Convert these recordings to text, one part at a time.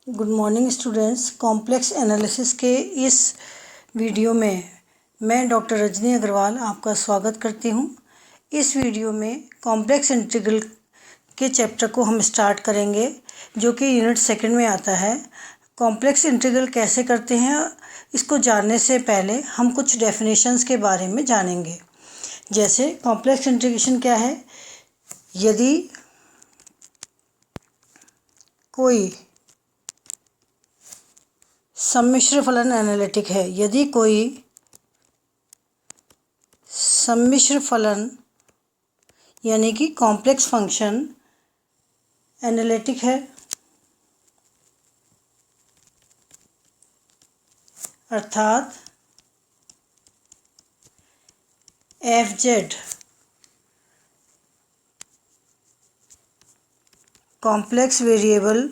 Good morning students. Complex analysis के इस video में मैं डॉक्टर रजनी अग्रवाल आपका स्वागत करती हूँ। इस वीडियो में कॉम्प्लेक्स इंटीग्रल के चैप्टर को हम स्टार्ट करेंगे, जो कि यूनिट सेकंड में आता है। कॉम्प्लेक्स इंटीग्रल कैसे करते हैं, इसको जानने से पहले हम कुछ डेफिनेशंस के बारे में जानेंगे। जैसे कॉम्प्लेक्स इंटीग्रेशन क्या है। यदि कोई सम्मिश्र फलन एनालिटिक है, यदि कोई सम्मिश्र फलन यानी कि कॉम्प्लेक्स फंक्शन एनालिटिक है, अर्थात F Z complex variable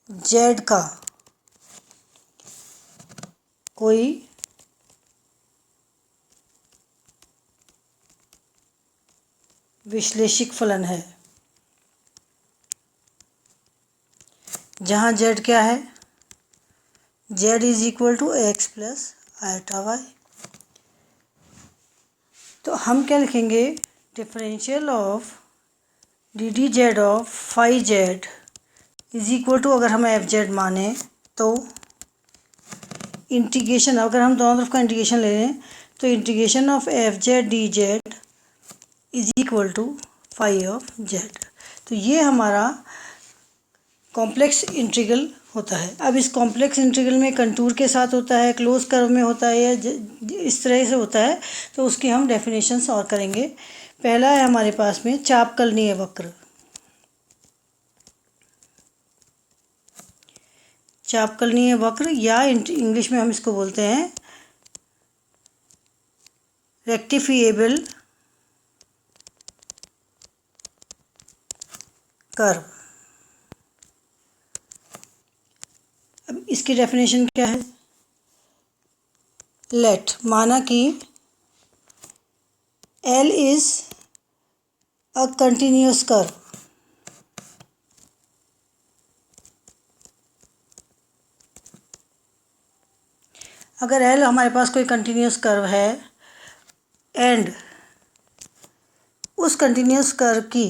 Z का कोई विश्लेषिक फलन है, जहाँ जेड क्या है, Z is equal to X plus iota Y. तो हम क्या लिखेंगे, differential of D D Z of phi Z is equal to, अगर हम एफ जेड माने तो इंटीग्रेशन, अगर हम दोनों तरफ का इंटीग्रेशन ले लें तो integration of F Z D Z is equal to phi of Z. तो ये हमारा कॉम्प्लेक्स इंटीग्रल होता है। अब इस कॉम्प्लेक्स इंटीग्रल में कंटूर के साथ होता है, क्लोज कर्व में होता है, या इस तरह से होता है, तो उसकी हम डेफिनेशंस और करेंगे। पहला है हमारे पास में चापकलनीय वक्र। चापकलनीय वक्र, या इंग्लिश में हम इसको बोलते हैं रेक्टिफिएबल कर्व। अब इसकी डेफिनेशन क्या है। लेट, माना कि L is a continuous curve, अगर L हमारे पास कोई कंटिन्यूअस कर्व है एंड उस कंटिन्यूअस कर्व की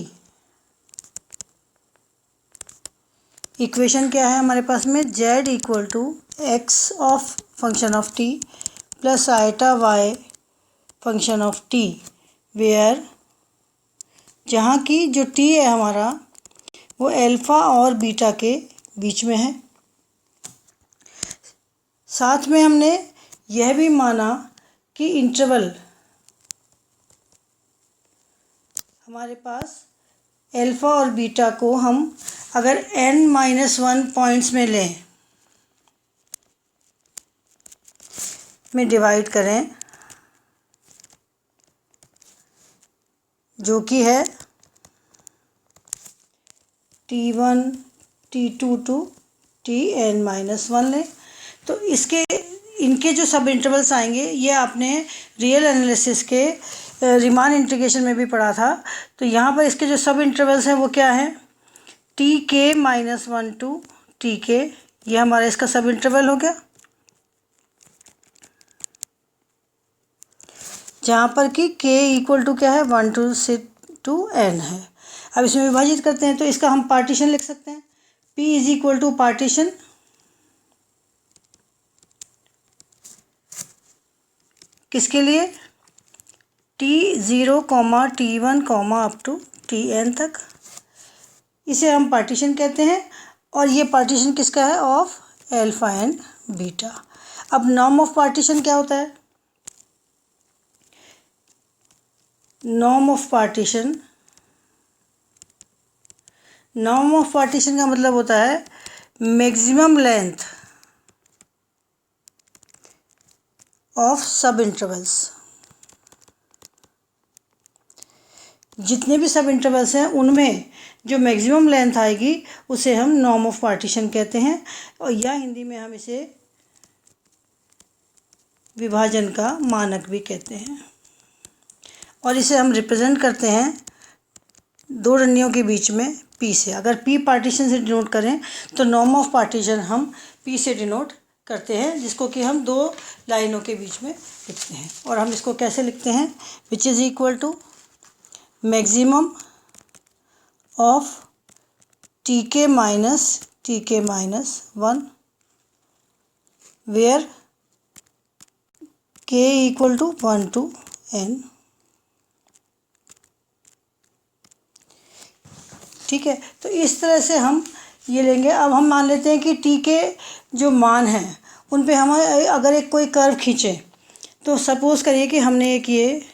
इक्वेशन क्या है हमारे पास में, z equal to X of function of t plus iota y function of t, where जहाँ की जो t है हमारा वो अल्फ़ा और बीटा के बीच में है। साथ में हमने यह भी माना कि इंटरवल हमारे पास अल्फ़ा और बीटा को हम अगर n-1 पॉइंट्स में लें, में डिवाइड करें, जो कि है t1 t2 टू tn-1 लें, तो इनके जो सब इंटरवल्स आएंगे, ये आपने रियल एनालिसिस के रीमान इंटीग्रेशन में भी पढ़ा था। तो यहाँ पर इसके जो सब इंटरवल्स हैं वो क्या हैं, tk-1 टू tk, ये हमारा इसका सब इंटरवल हो गया, जहाँ पर कि k इक्वल टू क्या है, 1 टू n है। अब इसमें विभाजित करते हैं तो इसका हम पार्टीशन लिख सकते हैं, p is equal to partition किसके लिए, t0, t1, up to tn तक, इसे हम पार्टीशन कहते हैं। और ये पार्टीशन किसका है, ऑफ अल्फ़ा एंड बीटा। अब नॉर्म ऑफ पार्टीशन क्या होता है, नॉर्म ऑफ पार्टीशन का मतलब होता है मैक्सिमम लेंथ ऑफ सब इंटरवल्स। जितने भी सब इंटरवल्स हैं उनमें जो मैक्सिमम लेंथ आएगी उसे हम नॉर्म ऑफ पार्टीशन कहते हैं, और या हिंदी में हम इसे विभाजन का मानक भी कहते हैं। और इसे हम रिप्रेजेंट करते हैं दो रनियों के बीच में पी से। अगर पी पार्टीशन से डिनोट करें तो नॉर्म ऑफ पार्टीशन हम पी से डिनोट करते हैं, जिसको कि हम दो लाइनों के बीच में लिखते हैं। और हम इसको कैसे लिखते हैं? Which is equal to maximum of T K minus 1 where K equal to 1 to n। ठीक है, तो इस तरह से हम ये लेंगे। अब हम मान लेते हैं कि टी के जो मान हैं उन पे हम अगर एक कोई कर्व खींचें, तो सपोज़ करिए कि हमने एक ये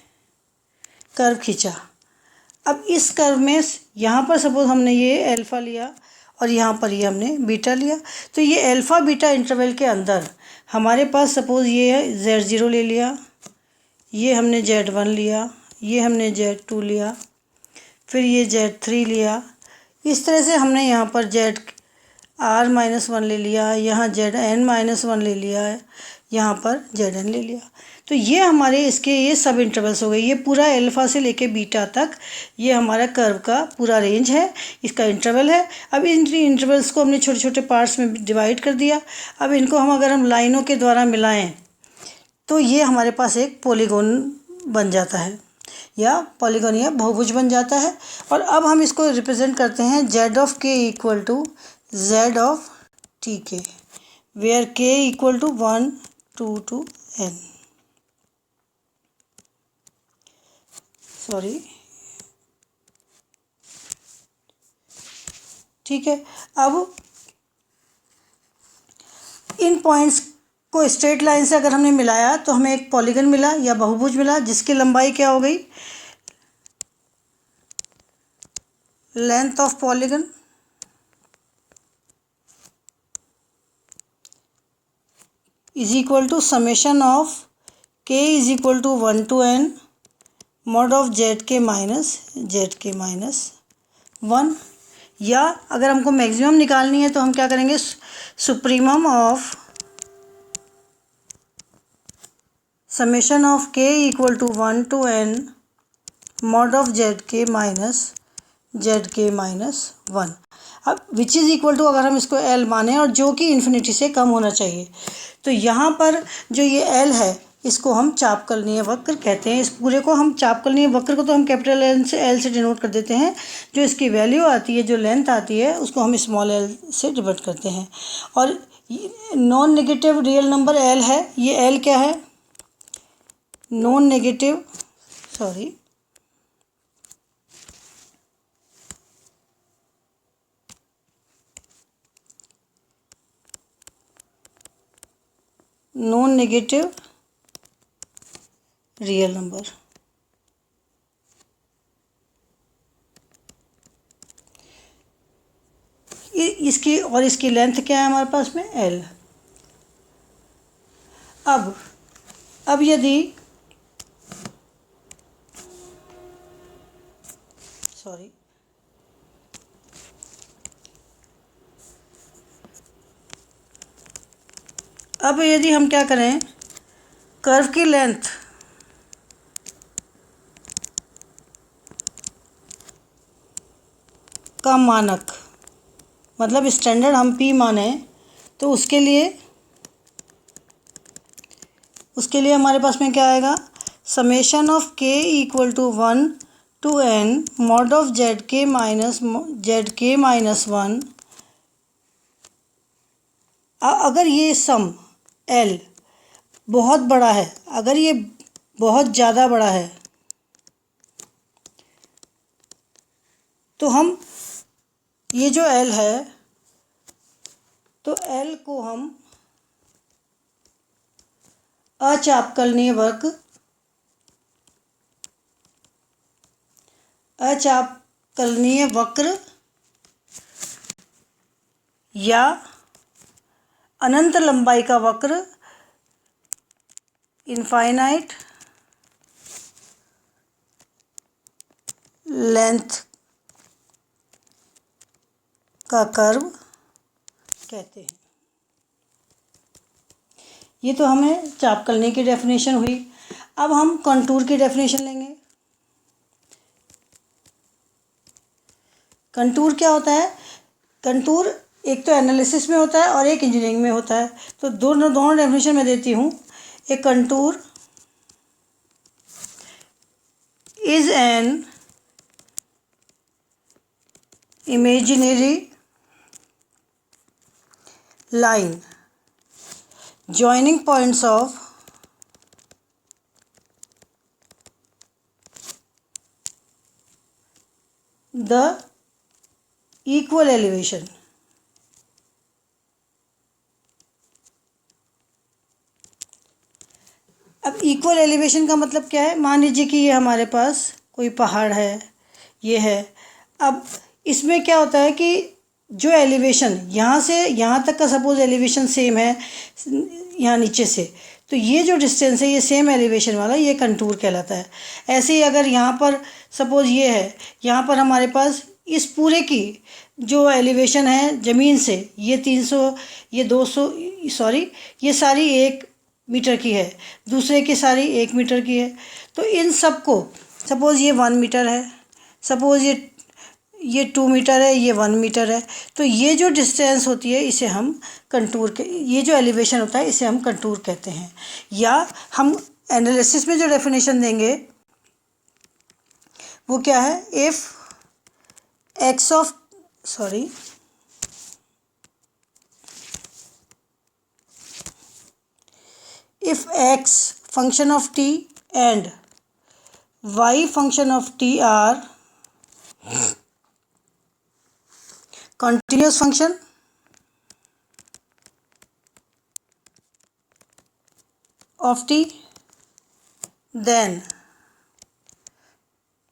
कर्व खींचा। अब इस कर्व में यहाँ पर सपोज़ हमने ये अल्फ़ा लिया और यहाँ पर ये हमने बीटा लिया, तो ये अल्फ़ा बीटा इंटरवल के अंदर हमारे पास सपोज़ ये है Z0 ले लिया, ये हमने Z1 लिया, ये हमने Z2 लिया, फिर ये Z3 लिया। इस तरह से हमने यहाँ पर ZR-1 ले लिया, यहाँ ZN-1 ले लिया है, यहाँ पर ZN ले लिया। तो ये हमारे इसके ये सब इंटरवल्स हो गए। ये पूरा अल्फ़ा से लेके बीटा तक ये हमारा कर्व का पूरा रेंज है, इसका इंटरवल है। अब इन इंटरवल्स को हमने छोटे छोटे पार्ट्स में डिवाइड कर दिया। अब इनको अगर हम लाइनों के द्वारा मिलाएं तो ये हमारे पास एक पॉलीगॉन बन जाता है, या पॉलीगॉन या बहुभुज बन जाता है। और अब हम इसको रिप्रेजेंट करते हैं Z of K equal to Z of T K, where K equal to 1 2 to n। Sorry, ठीक है। अब इन पॉइंट्स को स्ट्रेट लाइन से अगर हमने मिलाया तो हमें एक पॉलीगन मिला या बहुभुज मिला, जिसकी लंबाई क्या हो गई? Length of polygon is equal to summation of K is equal to 1 to n mod of ZK minus 1। या अगर हमको मैक्सिमम निकालनी है तो हम क्या करेंगे? Supremum of summation of K equal to 1 to n mod of ZK minus 1। अब विच इज़ इक्वल टू अगर हम इसको L माने, और जो कि इन्फिनिटी से कम होना चाहिए, तो यहाँ पर जो ये L है इसको हम चापकलनीय वक्र कहते हैं। इस पूरे को हम चापकलनीय वक्र को तो हम कैपिटल L से डिनोट कर देते हैं। जो इसकी वैल्यू आती है, जो लेंथ आती है, उसको हम स्मॉल l से डिनोट करते हैं। और non negative real number L है। ये L क्या है? Non negative, sorry, non negative real number. इसकी और इसकी लेंथ क्या है हमारे पास में? L। अब यदि सॉरी अब यदि हम क्या करें, कर्व की लेंथ का मानक मतलब स्टैंडर्ड हम P माने, तो उसके लिए हमारे पास में क्या आएगा? Summation of K equal to 1 to n mod of ZK minus 1। अगर ये सम L बहुत बड़ा है, अगर ये बहुत ज़्यादा बड़ा है, तो हम ये जो L है, तो L को हम अचापकलनीय वक्र या अनंत लंबाई का वक्र, इनफाइनाइट लेंथ का कर्व कहते हैं। ये तो हमें चापकलनी की डेफिनेशन हुई। अब हम कंटूर की डेफिनेशन लेंगे। कंटूर क्या होता है? कंटूर एक तो एनालिसिस में होता है और एक इंजीनियरिंग में होता है। तो दोनों डेफिनेशन मैं देती हूँ। A contour is an imaginary line joining points of the equal elevation। अब इक्वल एलिवेशन का मतलब क्या है? मान लीजिए कि ये हमारे पास कोई पहाड़ है, ये है। अब इसमें क्या होता है कि जो एलिवेशन यहाँ से यहाँ तक का सपोज एलिवेशन सेम है यहाँ नीचे से, तो ये जो डिस्टेंस है ये सेम एलिवेशन वाला ये कंटूर कहलाता है। ऐसे ही अगर यहाँ पर सपोज ये है, यहाँ पर हमारे पास इस पूरे की जो एलिवेशन है ज़मीन से, ये 300, ये 200, सॉरी, ये सारी 1 मीटर की है, दूसरे की सारी 1 मीटर की है। तो इन सब को सपोज़ ये 1 मीटर है, सपोज़ ये 2 मीटर है, ये 1 मीटर है। तो ये जो डिस्टेंस होती है इसे हम कंटूर के, ये जो एलिवेशन होता है इसे हम कंटूर कहते हैं। या हम एनालिसिस में जो डेफिनेशन देंगे वो क्या है? If x of sorry if x function of t and y function of t are continuous function, of t, then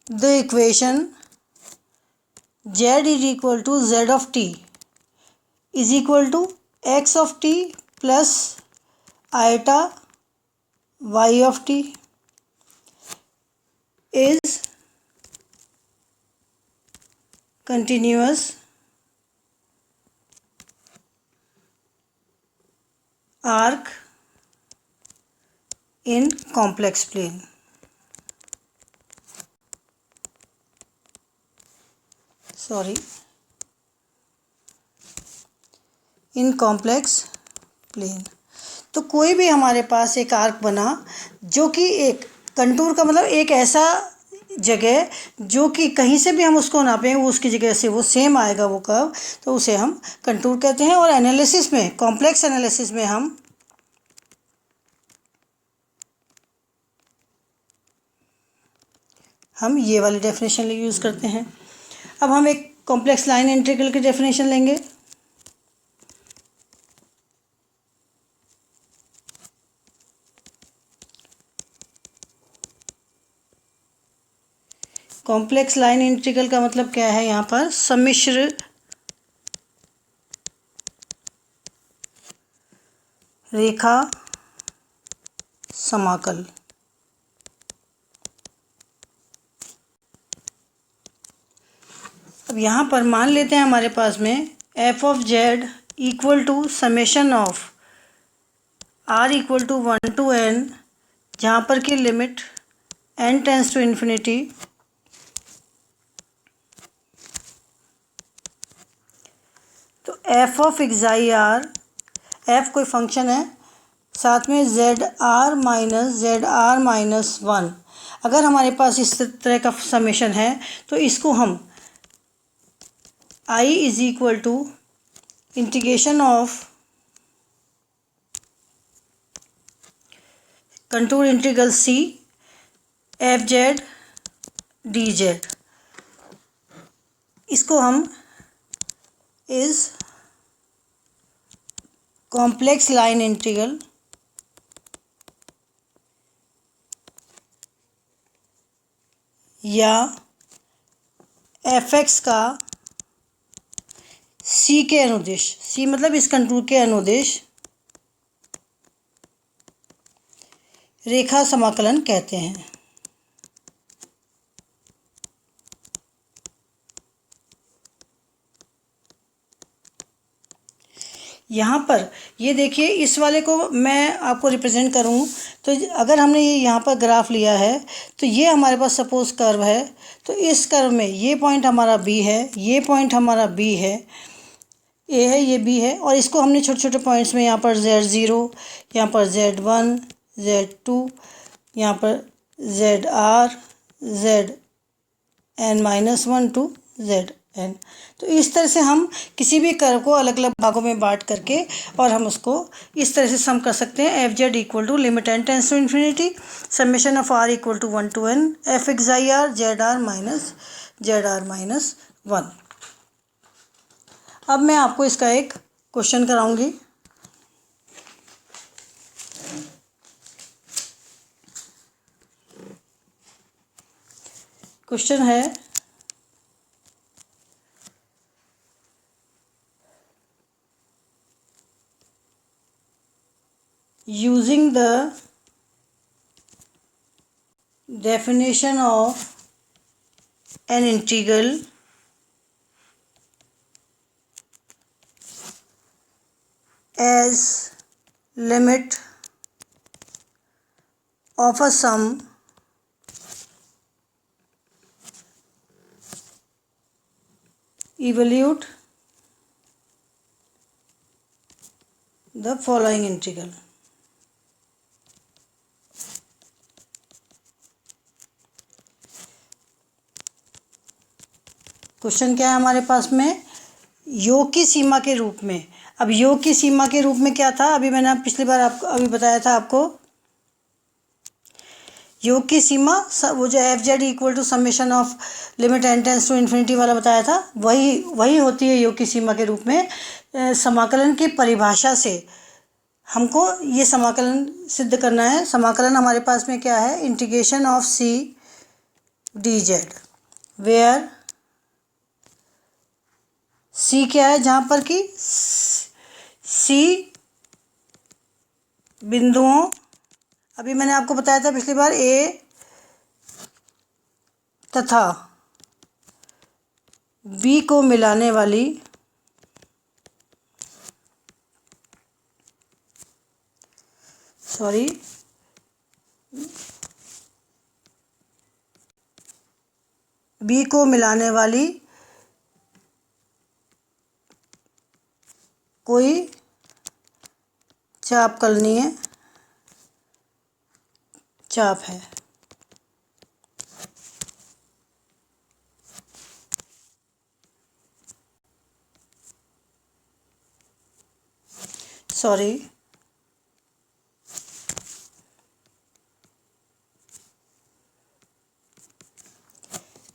the equation z is equal to z of t is equal to x of t plus iota y of t is continuous arc in complex plane। In complex plane. तो कोई भी हमारे पास एक arc बना जो कि एक contour का मतलब एक ऐसा जगह जो कि कहीं से भी हम उसको नापें वो उसकी जगह से वो सेम आएगा वो कर्व, तो उसे हम कंटूर कहते हैं। और एनालिसिस में, कॉम्प्लेक्स एनालिसिस में हम ये वाली डेफिनेशन यूज़ करते हैं। अब हम एक कॉम्प्लेक्स लाइन इंटीग्रल की डेफिनेशन लेंगे। कॉम्प्लेक्स लाइन इंटीग्रल का मतलब क्या है? यहाँ पर सम्मिश्र रेखा समाकल। अब यहाँ पर मान लेते हैं हमारे पास में F of Z equal to summation of R equal to 1 to n, जहाँ पर की limit n tends to infinity तो F of xi R, F कोई फंक्शन है, साथ में जेड आर माइनस 1। अगर हमारे पास इस तरह का समेशन है तो इसको हम i is equal to integration of contour integral c F Z D Z, इसको हम इज कॉम्प्लेक्स लाइन इंटीग्रल या एफ एक्स का सी के अनुदेश, सी मतलब इस कंटूर के अनुदेश रेखा समाकलन कहते हैं। यहाँ पर ये देखिए, इस वाले को मैं आपको रिप्रेजेंट करूँ तो अगर हमने ये यहाँ पर ग्राफ लिया है तो ये हमारे पास सपोज कर्व है, तो इस कर्व में ये पॉइंट हमारा बी है, ये पॉइंट हमारा बी है, ए है, ये बी है, और इसको हमने छोटे छोटे पॉइंट्स में यहाँ पर Z0, यहाँ पर Z1, Z2, यहाँ पर ZR, ZN-1 to ZN। तो इस तरह से हम किसी भी कर्व को अलग अलग भागों में बांट करके और हम उसको इस तरह से सम कर सकते हैं। FZ equal to limit n tends to infinity summation of R equal to 1 to n f(x(i(r) ZR-1। अब मैं आपको इसका एक क्वेश्चन कराऊंगी। क्वेश्चन है, using the definition of an integral as limit of a sum evaluate the following integral। Question क्या है हमारे पास में, योग की सीमा के रूप में। अब योग की सीमा के रूप में क्या था, अभी मैंने पिछली बार आपको अभी बताया था आपको, योग की सीमा वो जो FZ equal to summation of limit n tends to infinity वाला बताया था, वही होती है योग की सीमा के रूप में। समाकलन की परिभाषा से हमको ये समाकलन सिद्ध करना है। समाकलन हमारे पास में क्या है, integration of C dz, where C क्या है, जहाँ पर कि C बिंदुओं, अभी मैंने आपको बताया था पिछली बार, A तथा B को मिलाने वाली B को मिलाने वाली कोई चापकलनीय चाप है।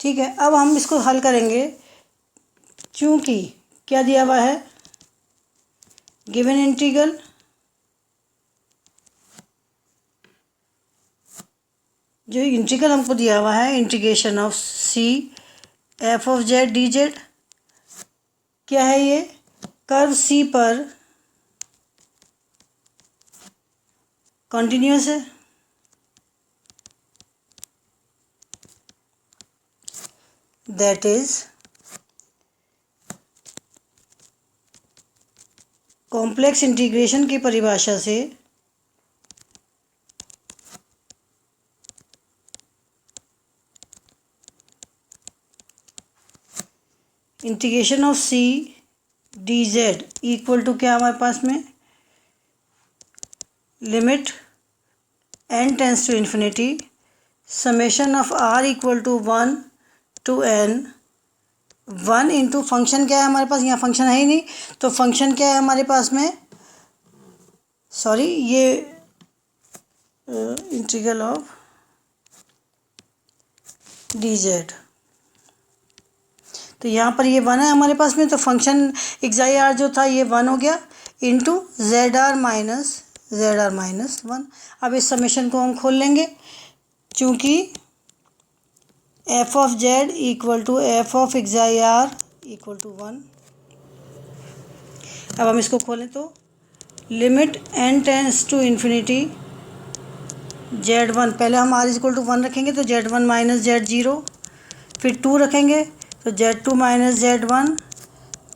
ठीक है, अब हम इसको हल करेंगे। चूँकि क्या दिया हुआ है, गिवन इंटीग्रल जो इंटीग्रल हमको दिया हुआ है, integration of C f(z) dz, क्या है ये, कर्व C पर कॉन्टिन्यूस है, दैट इज कॉम्प्लेक्स इंटीग्रेशन की परिभाषा से integration of C dz equal to क्या हमारे पास में, limit n tends to infinity summation of R equal to 1 to n, 1 into function क्या है हमारे पास, यहाँ फंक्शन है ही नहीं, तो फंक्शन क्या है हमारे पास में, ये इंटीग्रल ऑफ dz, तो यहाँ पर ये 1 है हमारे पास में, तो फंक्शन xi(r) जो था ये 1 हो गया, इंटू ZR-1। अब इस समेशन को हम खोल लेंगे, चूँकि f(z) equal to f(xi(r) equal to 1। अब हम इसको खोलें तो limit n tends to infinity Z1, पहले हम R इक्वल टू 1 रखेंगे तो Z1 माइनस Z0, फिर 2 रखेंगे तो Z2 माइनस Z1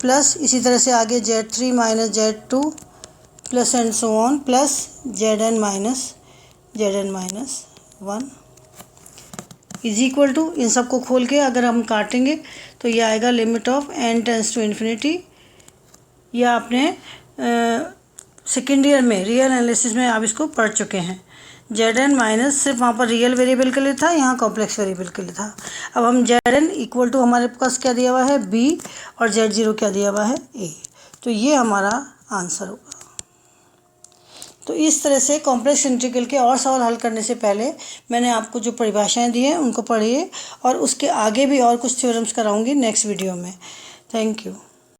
प्लस इसी तरह से आगे Z3 minus Z2 plus and so on plus Zn minus 1 is equal to, इन सब को खोल के अगर हम काटेंगे तो ये आएगा limit of n tends to infinity. या आपने सेकेंड ईयर में रियल एनालिसिस में आप इसको पढ़ चुके हैं। Zn माइनस सिर्फ वहाँ पर रियल वेरिएबल के लिए था, यहाँ कॉम्प्लेक्स वेरिएबल के लिए था। अब हम Zn इक्वल टू हमारे पास क्या दिया हुआ है b और Z0 क्या दिया हुआ है a, तो ये हमारा आंसर होगा। तो इस तरह से कॉम्प्लेक्स इंटीग्रल के और सवाल हल करने से पहले मैंने आपको जो परिभाषाएं दी हैं उनको पढ़िए और उसके आगे भी और कुछ थ्योरम्स कराऊंगी नेक्स्ट वीडियो में। Thank you.